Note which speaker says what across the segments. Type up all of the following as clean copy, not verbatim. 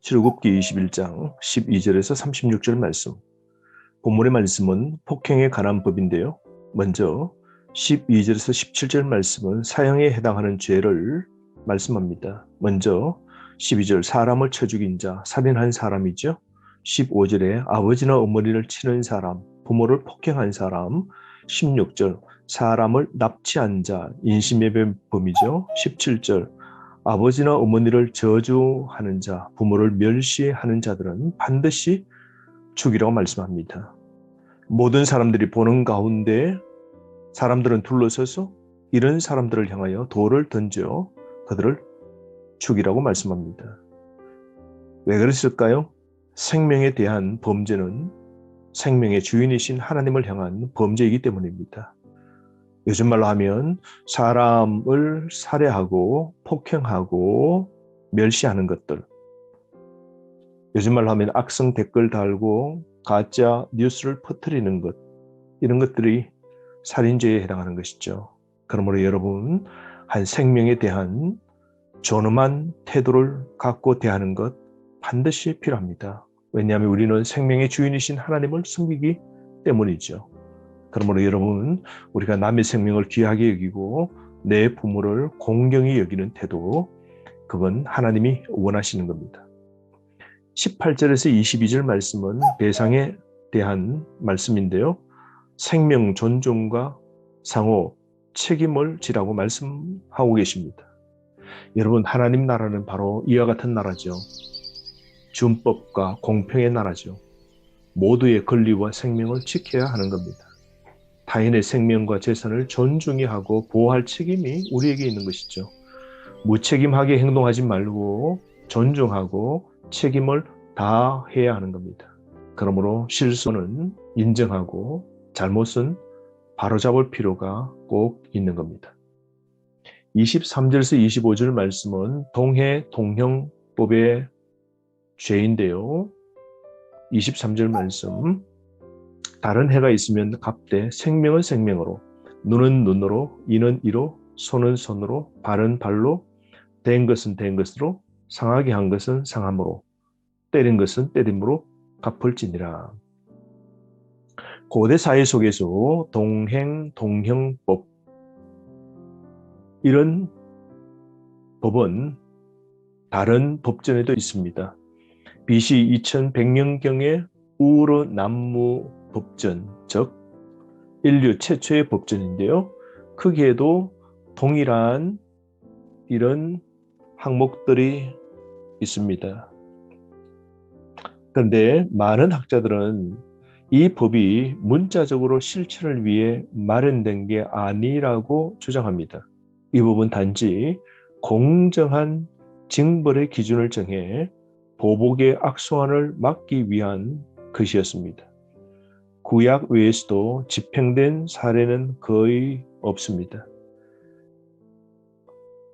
Speaker 1: 출애굽기 21장 12절에서 36절 말씀. 본문의 말씀은 폭행에 관한 법인데요. 먼저 12절에서 17절 말씀은 사형에 해당하는 죄를 말씀합니다. 먼저 12절 사람을 쳐 죽인 자, 살인한 사람이죠. 15절에 아버지나 어머니를 치는 사람, 부모를 폭행한 사람. 16절 사람을 납치한 자, 인신매매범이죠. 17절 아버지나 어머니를 저주하는 자, 부모를 멸시하는 자들은 반드시 죽이라고 말씀합니다. 모든 사람들이 보는 가운데 사람들은 둘러서서 이런 사람들을 향하여 돌을 던져 그들을 죽이라고 말씀합니다. 왜 그랬을까요? 생명에 대한 범죄는 생명의 주인이신 하나님을 향한 범죄이기 때문입니다. 요즘 말로 하면 사람을 살해하고 폭행하고 멸시하는 것들, 요즘 말로 하면 악성 댓글 달고 가짜 뉴스를 퍼뜨리는 것, 이런 것들이 살인죄에 해당하는 것이죠. 그러므로 여러분, 한 생명에 대한 존엄한 태도를 갖고 대하는 것 반드시 필요합니다. 왜냐하면 우리는 생명의 주인이신 하나님을 섬기기 때문이죠. 그러므로 여러분, 우리가 남의 생명을 귀하게 여기고 내 부모를 공경히 여기는 태도, 그건 하나님이 원하시는 겁니다. 18절에서 22절 말씀은 배상에 대한 말씀인데요. 생명 존중과 상호 책임을 지라고 말씀하고 계십니다. 여러분, 하나님 나라는 바로 이와 같은 나라죠. 준법과 공평의 나라죠. 모두의 권리와 생명을 지켜야 하는 겁니다. 타인의 생명과 재산을 존중히 하고 보호할 책임이 우리에게 있는 것이죠. 무책임하게 행동하지 말고 존중하고 책임을 다해야 하는 겁니다. 그러므로 실수는 인정하고 잘못은 바로잡을 필요가 꼭 있는 겁니다. 23절에서 25절 말씀은 동해 동형법의 죄인데요. 23절 말씀, 다른 해가 있으면 갚되 생명은 생명으로, 눈은 눈으로, 이는 이로, 손은 손으로, 발은 발로, 된 것은 된 것으로, 상하게 한 것은 상함으로, 때린 것은 때림으로 갚을지니라. 고대 사회 속에서 동행, 동형법, 이런 법은 다른 법전에도 있습니다. BC 2100년경의 우르 남무 법전, 즉 인류 최초의 법전인데요. 크기에도 동일한 이런 항목들이 있습니다. 그런데 많은 학자들은 이 법이 문자적으로 실천을 위해 마련된 게 아니라고 주장합니다. 이 법은 단지 공정한 징벌의 기준을 정해 보복의 악순환을 막기 위한 것이었습니다. 구약 외에서도 집행된 사례는 거의 없습니다.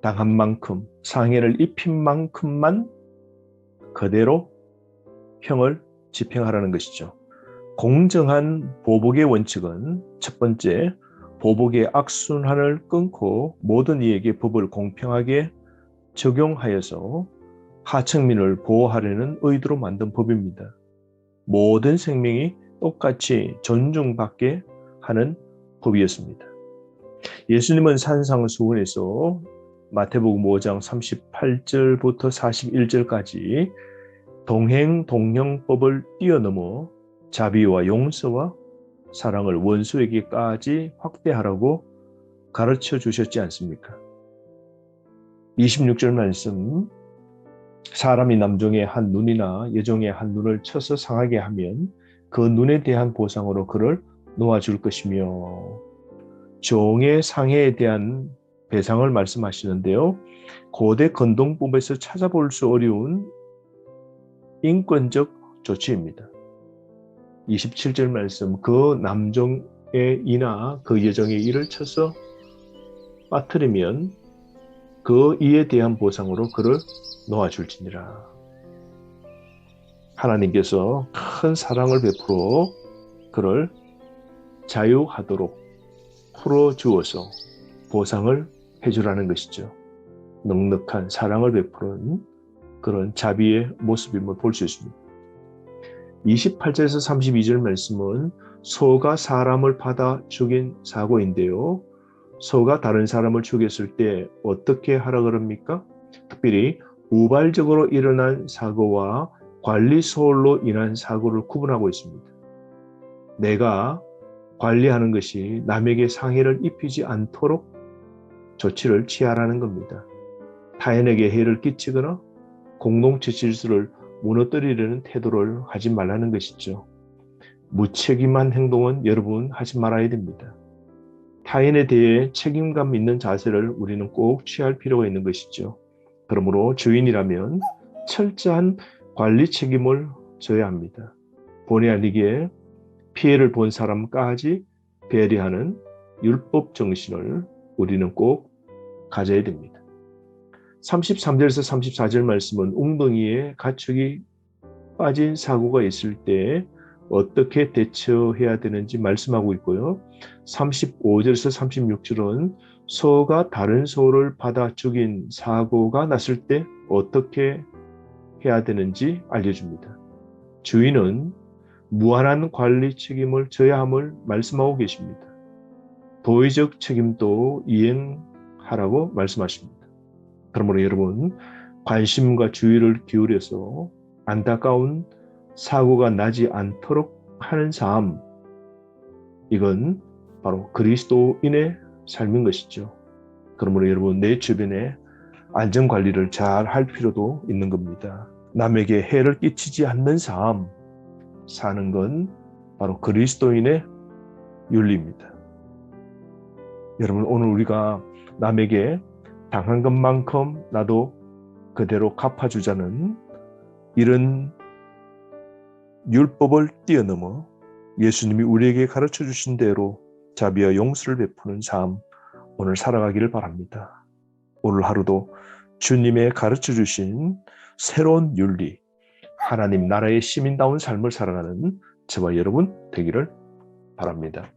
Speaker 1: 당한 만큼, 상해를 입힌 만큼만 그대로 형을 집행하라는 것이죠. 공정한 보복의 원칙은 첫 번째, 보복의 악순환을 끊고 모든 이에게 법을 공평하게 적용하여서 하층민을 보호하려는 의도로 만든 법입니다. 모든 생명이 똑같이 존중받게 하는 법이었습니다. 예수님은 산상수훈에서 마태복음 5장 38절부터 41절까지 동행 동형법을 뛰어넘어 자비와 용서와 사랑을 원수에게까지 확대하라고 가르쳐 주셨지 않습니까? 26절 말씀, 사람이 남종의 한 눈이나 여종의 한 눈을 쳐서 상하게 하면 그 눈에 대한 보상으로 그를 놓아줄 것이며, 종의 상해에 대한 배상을 말씀하시는데요. 고대 건동법에서 찾아볼 수 어려운 인권적 조치입니다. 27절 말씀, 그 남종의 이나 그 여종의 이를 쳐서 빠뜨리면 그 이에 대한 보상으로 그를 놓아줄지니라. 하나님께서 큰 사랑을 베풀어 그를 자유하도록 풀어주어서 보상을 해주라는 것이죠. 넉넉한 사랑을 베푸는 그런 자비의 모습임을 볼 수 있습니다. 28절에서 32절 말씀은 소가 사람을 받아 죽인 사고인데요. 소가 다른 사람을 죽였을 때 어떻게 하라 그럽니까? 특별히 우발적으로 일어난 사고와 관리 소홀로 인한 사고를 구분하고 있습니다. 내가 관리하는 것이 남에게 상해를 입히지 않도록 조치를 취하라는 겁니다. 타인에게 해를 끼치거나 공동체 질서를 무너뜨리려는 태도를 하지 말라는 것이죠. 무책임한 행동은 여러분 하지 말아야 됩니다. 타인에 대해 책임감 있는 자세를 우리는 꼭 취할 필요가 있는 것이죠. 그러므로 주인이라면 철저한 관리 책임을 져야 합니다. 본의 아니게 피해를 본 사람까지 배려하는 율법 정신을 우리는 꼭 가져야 됩니다. 33절에서 34절 말씀은 웅덩이에 가축이 빠진 사고가 있을 때 어떻게 대처해야 되는지 말씀하고 있고요. 35절에서 36절은 소가 다른 소를 받아 죽인 사고가 났을 때 어떻게 해야 되는지 알려줍니다. 주인은 무한한 관리 책임을 져야 함을 말씀하고 계십니다. 도의적 책임도 이행하라고 말씀하십니다. 그러므로 여러분, 관심과 주의를 기울여서 안타까운 사고가 나지 않도록 하는 삶, 이건 바로 그리스도인의 삶인 것이죠. 그러므로 여러분, 내 주변에 안전관리를 잘 할 필요도 있는 겁니다. 남에게 해를 끼치지 않는 삶 사는 건 바로 그리스도인의 윤리입니다. 여러분, 오늘 우리가 남에게 당한 것만큼 나도 그대로 갚아주자는 이런 율법을 뛰어넘어 예수님이 우리에게 가르쳐 주신 대로 자비와 용서를 베푸는 삶, 오늘 살아가기를 바랍니다. 오늘 하루도 주님의 가르쳐 주신 새로운 윤리, 하나님 나라의 시민다운 삶을 살아가는 저와 여러분 되기를 바랍니다.